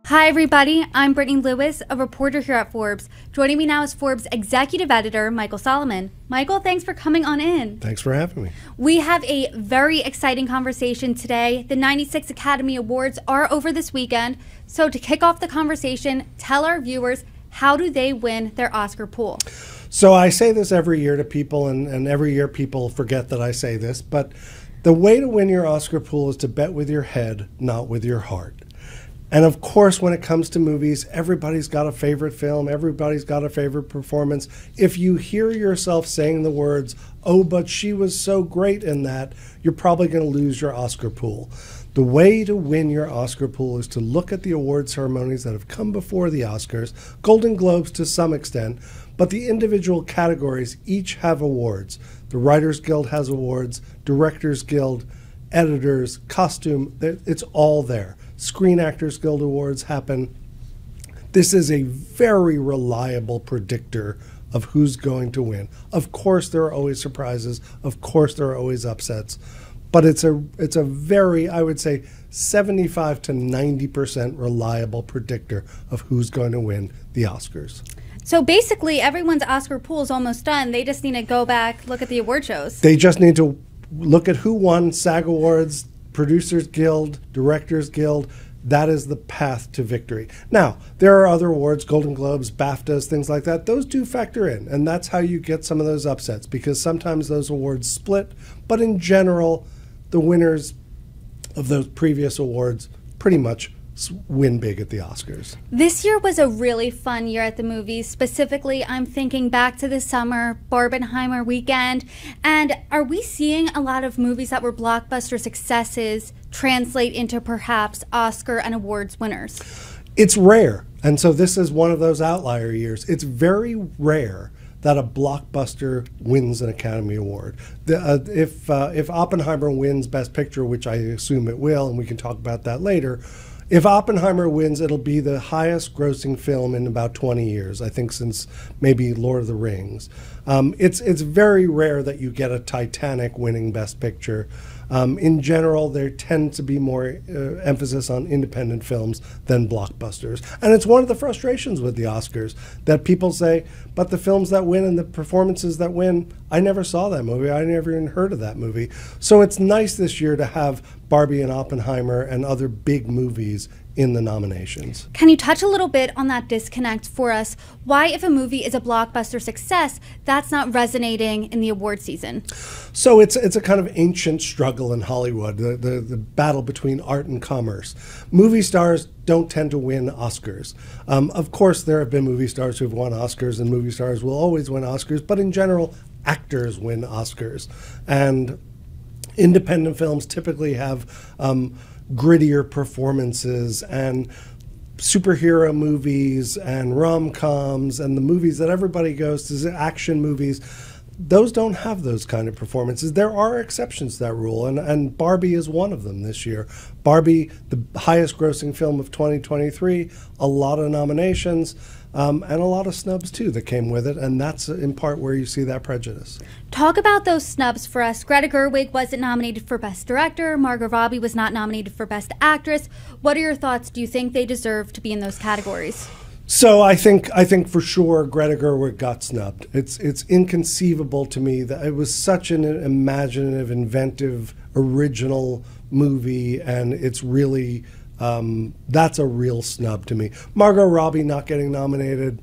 Hi, everybody. I'm Brittany Lewis, a reporter here at Forbes. Joining me now is Forbes executive editor, Michael Solomon. Michael, thanks for coming on in. Thanks for having me. We have a very exciting conversation today. The 96 Academy Awards are over this weekend. So to kick off the conversation, tell our viewers, how do they win their Oscar pool? So I say this every year to people, and every year people forget that I say this, but the way to win your Oscar pool is to bet with your head, not with your heart. And of course, when it comes to movies, everybody's got a favorite film, everybody's got a favorite performance. If you hear yourself saying the words, "Oh, but she was so great in that," you're probably going to lose your Oscar pool. The way to win your Oscar pool is to look at the award ceremonies that have come before the Oscars, Golden Globes to some extent, but the individual categories each have awards. The Writers Guild has awards, Directors Guild, editors, costume, it's all there. Screen Actors Guild Awards happen. This is a very reliable predictor of who's going to win. Of course, there are always surprises. Of course, there are always upsets. But it's a very, I would say, 75 to 90% reliable predictor of who's going to win the Oscars. So basically, everyone's Oscar pool is almost done. They just need to go back, look at the award shows. They just need to look at who won SAG Awards, Producers Guild, Directors Guild. That is the path to victory. Now, there are other awards, Golden Globes, BAFTAs, things like that. Those do factor in, and that's how you get some of those upsets, because sometimes those awards split. But in general, the winners of those previous awards pretty much win big at the Oscars. This year was a really fun year at the movies. Specifically, I'm thinking back to the summer, Oppenheimer weekend. And are we seeing a lot of movies that were blockbuster successes translate into perhaps Oscar and awards winners? It's rare. And so this is one of those outlier years. It's very rare that a blockbuster wins an Academy Award. If Oppenheimer wins Best Picture, which I assume it will, and we can talk about that later, if Oppenheimer wins, it'll be the highest grossing film in about 20 years, I think, since maybe Lord of the Rings. It's very rare that you get a Titanic winning Best Picture. In general, there tends to be more emphasis on independent films than blockbusters. And it's one of the frustrations with the Oscars that people say, but the films that win and the performances that win, I never saw that movie. I never even heard of that movie. So it's nice this year to have Barbie and Oppenheimer and other big movies in the nominations. Can you touch a little bit on that disconnect for us? Why, if a movie is a blockbuster success, that's not resonating in the award season? So it's a kind of ancient struggle in Hollywood, the battle between art and commerce. Movie stars don't tend to win Oscars. Of course, there have been movie stars who've won Oscars, and movie stars will always win Oscars, but in general, actors win Oscars. And independent films typically have grittier performances, and superhero movies and rom-coms and the movies that everybody goes to, action movies, those don't have those kind of performances. There are exceptions to that rule, and Barbie is one of them this year. Barbie, the highest grossing film of 2023, a lot of nominations, and a lot of snubs too that came with it, and that's in part where you see that prejudice. Talk about those snubs for us. Greta Gerwig wasn't nominated for Best Director. Margot Robbie was not nominated for Best Actress. What are your thoughts? Do you think they deserve to be in those categories? So I think for sure Greta Gerwig got snubbed. It's inconceivable to me that it was such an imaginative, inventive, original movie, and it's really that's a real snub to me. Margot Robbie not getting nominated,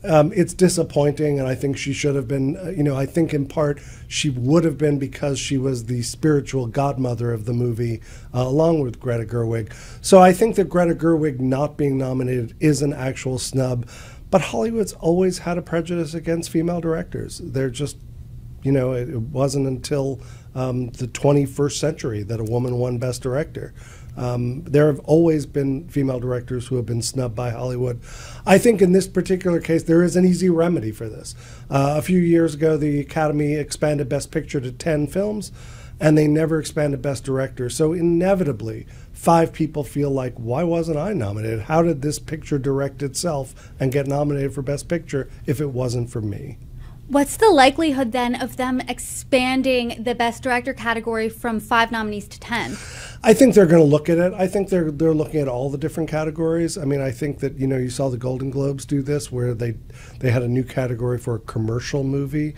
it's disappointing, and I think she should have been. I think in part she would have been because she was the spiritual godmother of the movie, along with Greta Gerwig. So I think that Greta Gerwig not being nominated is an actual snub. But Hollywood's always had a prejudice against female directors. They're just, it wasn't until the 21st century that a woman won Best Director. There have always been female directors who have been snubbed by Hollywood. I think in this particular case, there is an easy remedy for this. A few years ago, the Academy expanded Best Picture to 10 films, and they never expanded Best Director. So inevitably, 5 people feel like, why wasn't I nominated? How did this picture direct itself and get nominated for Best Picture if it wasn't for me? What's the likelihood then of them expanding the Best Director category from 5 nominees to 10? I think they're going to look at it. I think they're looking at all the different categories. I mean, I think that, you know, you saw the Golden Globes do this, where they had a new category for a commercial movie.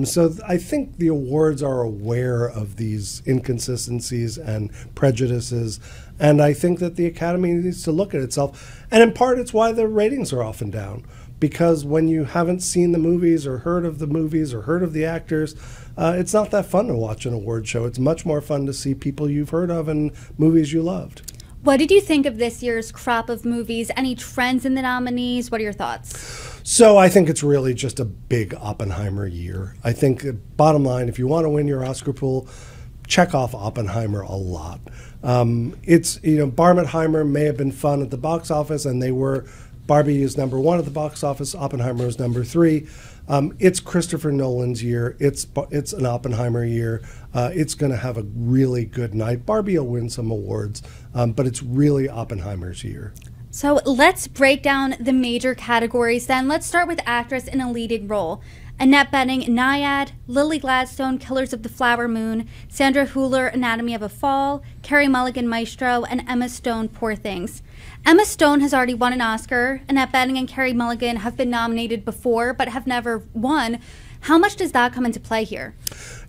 So I think the awards are aware of these inconsistencies and prejudices, and I think that the Academy needs to look at itself. And in part, it's why the ratings are often down, because when you haven't seen the movies or heard of the movies or heard of the actors, it's not that fun to watch an award show. It's much more fun to see people you've heard of and movies you loved. What did you think of this year's crop of movies? Any trends in the nominees? What are your thoughts? So I think it's really just a big Oppenheimer year. I think, bottom line, if you want to win your Oscar pool, check off Oppenheimer a lot. It's, you know, Barbenheimer may have been fun at the box office, and they were. Barbie is #1 at the box office. Oppenheimer is #3. It's Christopher Nolan's year. It's an Oppenheimer year. It's going to have a really good night. Barbie will win some awards, but it's really Oppenheimer's year. So let's break down the major categories then. Let's start with actress in a leading role. Annette Bening, Nyad; Lily Gladstone, Killers of the Flower Moon; Sandra Hüller, Anatomy of a Fall; Carey Mulligan, Maestro; and Emma Stone, Poor Things. Emma Stone has already won an Oscar. Annette Bening and Carey Mulligan have been nominated before but have never won. How much does that come into play here?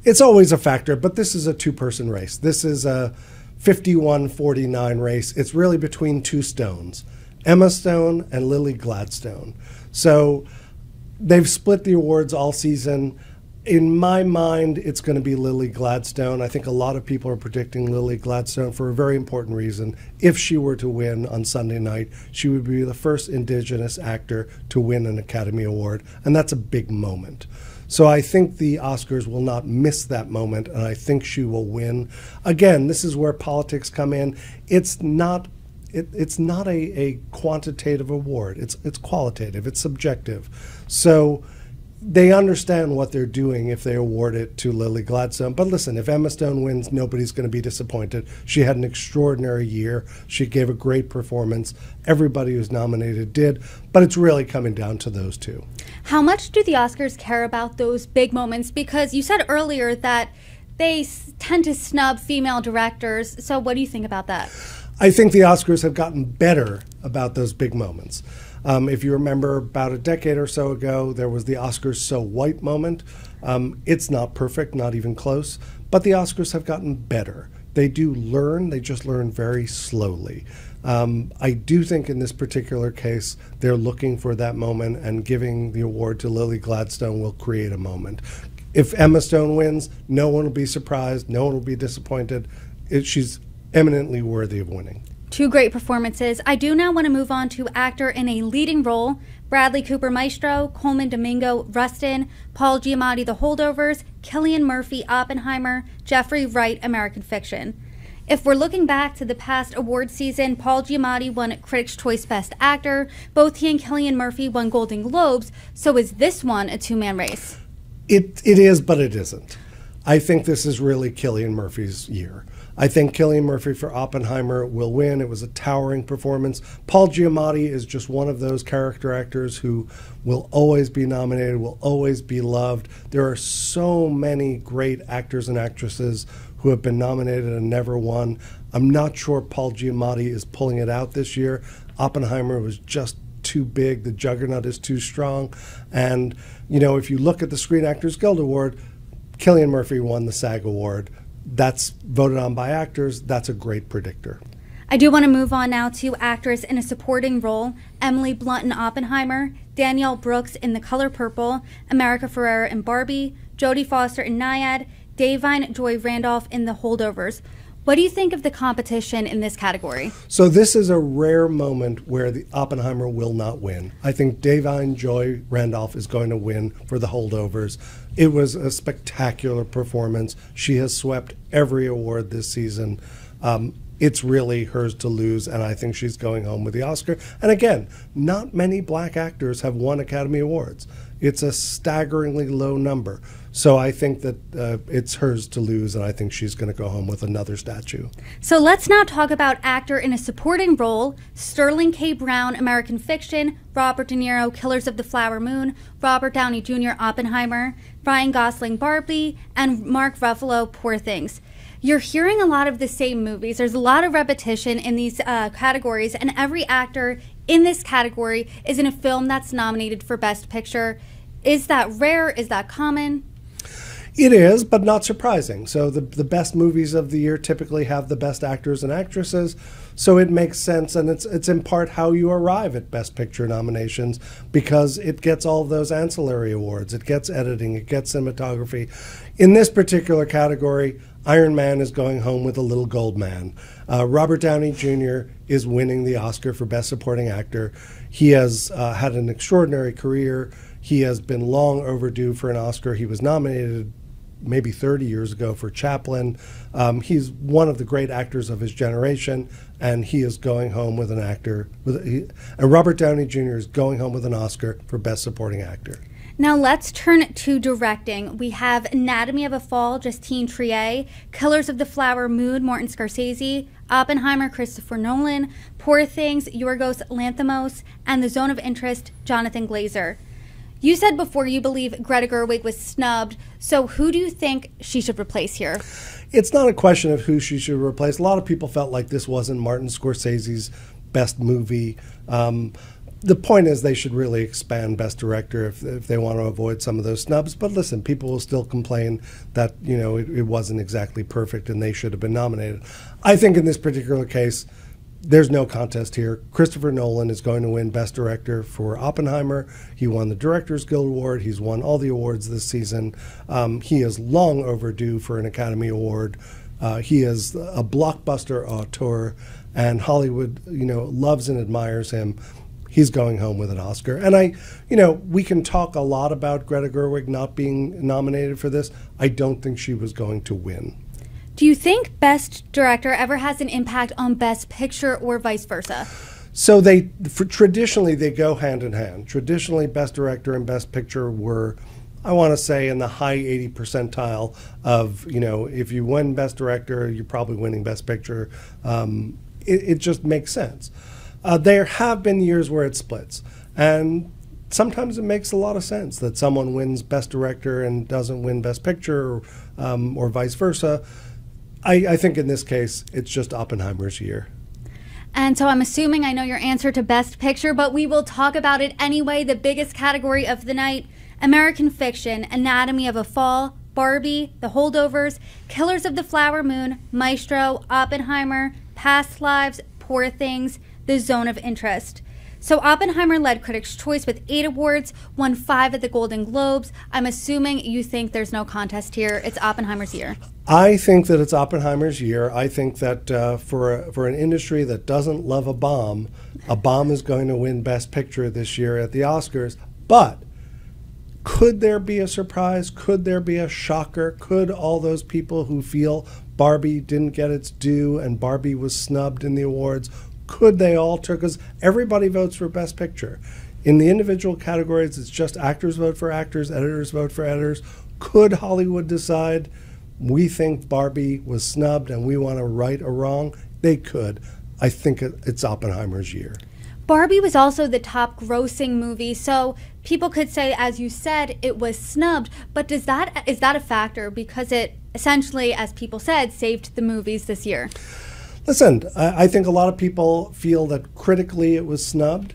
It's always a factor, but this is a two-person race. This is a 51-49 race. It's really between two Stones, Emma Stone and Lily Gladstone. So they've split the awards all season. In my mind, it's going to be Lily Gladstone. I think a lot of people are predicting Lily Gladstone for a very important reason. If she were to win on Sunday night, she would be the first Indigenous actor to win an Academy Award, and that's a big moment. So I think the Oscars will not miss that moment, and I think she will win. Again, this is where politics come in. It's not a quantitative award. It's qualitative. It's subjective. So they understand what they're doing if they award it to Lily Gladstone. But listen, if Emma Stone wins, nobody's going to be disappointed. She had an extraordinary year. She gave a great performance. Everybody who's nominated did. But it's really coming down to those two. How much do the Oscars care about those big moments? Because you said earlier that they tend to snub female directors. So what do you think about that? I think the Oscars have gotten better about those big moments. If you remember, about a decade or so ago, there was the Oscars So White moment. It's not perfect, not even close, but the Oscars have gotten better. They do learn, they just learn very slowly. I do think in this particular case, they're looking for that moment, and giving the award to Lily Gladstone will create a moment. If Emma Stone wins, no one will be surprised, no one will be disappointed. She's eminently worthy of winning. Two great performances. I do now want to move on to actor in a leading role. Bradley Cooper, Maestro; Coleman Domingo, Rustin; Paul Giamatti, The Holdovers; Cillian Murphy, Oppenheimer; Jeffrey Wright, American Fiction. If we're looking back to the past award season, Paul Giamatti won Critics' Choice Best Actor. Both he and Cillian Murphy won Golden Globes. So is this one a two-man race? It is, but it isn't. I think this is really Cillian Murphy's year. I think Cillian Murphy for Oppenheimer will win. It was a towering performance. Paul Giamatti is just one of those character actors who will always be nominated, will always be loved. There are so many great actors and actresses who have been nominated and never won. I'm not sure Paul Giamatti is pulling it out this year. Oppenheimer was just too big. The juggernaut is too strong. And, you know, if you look at the Screen Actors Guild Award, Cillian Murphy won the SAG Award. That's voted on by actors. That's a great predictor. I do want to move on now to actress in a supporting role. Emily Blunt in Oppenheimer; Danielle Brooks in The Color Purple; America Ferrera in Barbie; Jodie Foster in Nyad; Davine Joy Randolph in The Holdovers. What do you think of the competition in this category? So this is a rare moment where the Oppenheimer will not win. I think Davine Joy Randolph is going to win for The Holdovers. It was a spectacular performance. She has swept every award this season. it's really hers to lose, and I think she's going home with the Oscar. And again, not many black actors have won Academy Awards. It's a staggeringly low number. So I think that it's hers to lose, and I think she's going to go home with another statue. So let's now talk about actor in a supporting role. Sterling K. Brown, American Fiction; Robert De Niro, Killers of the Flower Moon; Robert Downey Jr., Oppenheimer; Ryan Gosling, Barbie; and Mark Ruffalo, Poor Things. You're hearing a lot of the same movies. There's a lot of repetition in these categories, and every actor in this category is in a film that's nominated for Best Picture. Is that rare? Is that common? It is, but not surprising. So the best movies of the year typically have the best actors and actresses, so it makes sense, and it's in part how you arrive at Best Picture nominations, because it gets all of those ancillary awards. It gets editing, it gets cinematography. In this particular category, Iron Man is going home with a little gold man. Robert Downey Jr. is winning the Oscar for Best Supporting Actor. He has had an extraordinary career. He has been long overdue for an Oscar. He was nominated maybe 30 years ago for Chaplin. He's one of the great actors of his generation, and he is going home with an actor. And Robert Downey Jr. is going home with an Oscar for Best Supporting Actor. Now let's turn to directing. We have Anatomy of a Fall, Justine Triet; Killers of the Flower Moon, Martin Scorsese; Oppenheimer, Christopher Nolan; Poor Things, Yorgos Lanthimos; and The Zone of Interest, Jonathan Glazer. You said before you believe Greta Gerwig was snubbed, so who do you think she should replace here? It's not a question of who she should replace. A lot of people felt like this wasn't Martin Scorsese's best movie. The point is they should really expand Best Director if they want to avoid some of those snubs. But listen, people will still complain that, you know, it wasn't exactly perfect and they should have been nominated. I think in this particular case, there's no contest here. Christopher Nolan is going to win Best Director for Oppenheimer. He won the Directors Guild Award. He's won all the awards this season. He is long overdue for an Academy Award. He is a blockbuster auteur, and Hollywood, you know, loves and admires him. He's going home with an Oscar. And we can talk a lot about Greta Gerwig not being nominated for this. I don't think she was going to win. Do you think Best Director ever has an impact on Best Picture or vice versa? So traditionally they go hand in hand. Traditionally, Best Director and Best Picture were, I want to say, in the high 80 percentile of, you know, if you win Best Director, you're probably winning Best Picture. It just makes sense. There have been years where it splits, and sometimes it makes a lot of sense that someone wins Best Director and doesn't win Best Picture, or vice versa. I think in this case, it's just Oppenheimer's year. And so I'm assuming I know your answer to Best Picture, but we will talk about it anyway. The biggest category of the night: American Fiction, Anatomy of a Fall, Barbie, The Holdovers, Killers of the Flower Moon, Maestro, Oppenheimer, Past Lives, Poor Things, The Zone of Interest. So Oppenheimer led Critics' Choice with 8 awards, won 5 at the Golden Globes. I'm assuming you think there's no contest here. It's Oppenheimer's year. I think that it's Oppenheimer's year. I think that for an industry that doesn't love a bomb is going to win Best Picture this year at the Oscars. But could there be a surprise? Could there be a shocker? Could all those people who feel Barbie didn't get its due and Barbie was snubbed in the awards, could they all turn? Because everybody votes for Best Picture. In the individual categories, it's just actors vote for actors, editors vote for editors. Could Hollywood decide, we think Barbie was snubbed and we want to right a wrong? They could. I think it's Oppenheimer's year. Barbie was also the top grossing movie, so people could say, as you said, it was snubbed, but is that a factor? Because it essentially, as people said, saved the movies this year. Listen, I think a lot of people feel that critically it was snubbed.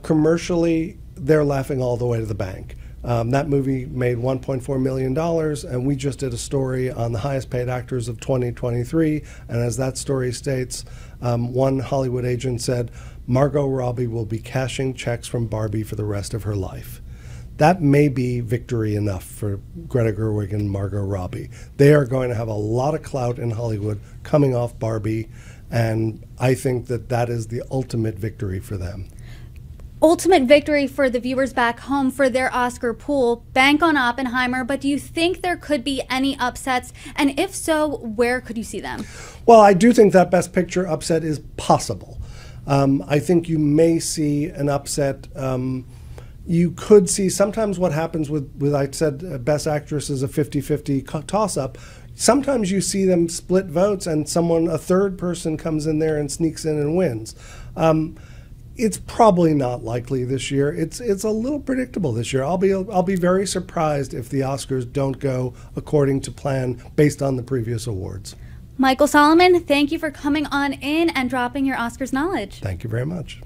Commercially, they're laughing all the way to the bank. That movie made $1.4 million, and we just did a story on the highest paid actors of 2023. And as that story states, one Hollywood agent said, Margot Robbie will be cashing checks from Barbie for the rest of her life. That may be victory enough for Greta Gerwig and Margot Robbie. They are going to have a lot of clout in Hollywood coming off Barbie, and I think that that is the ultimate victory for them. ultimate victory for the viewers back home for their Oscar pool. Bank on Oppenheimer, but do you think there could be any upsets? And if so, where could you see them? Well, I do think that Best Picture upset is possible. I think you may see an upset. You could see sometimes what happens with I said, Best Actress is a 50-50 toss-up. Sometimes you see them split votes and a third person comes in there and sneaks in and wins. It's probably not likely this year. It's a little predictable this year. I'll be very surprised if the Oscars don't go according to plan based on the previous awards. Michael Solomon, thank you for coming on in and dropping your Oscars knowledge. Thank you very much.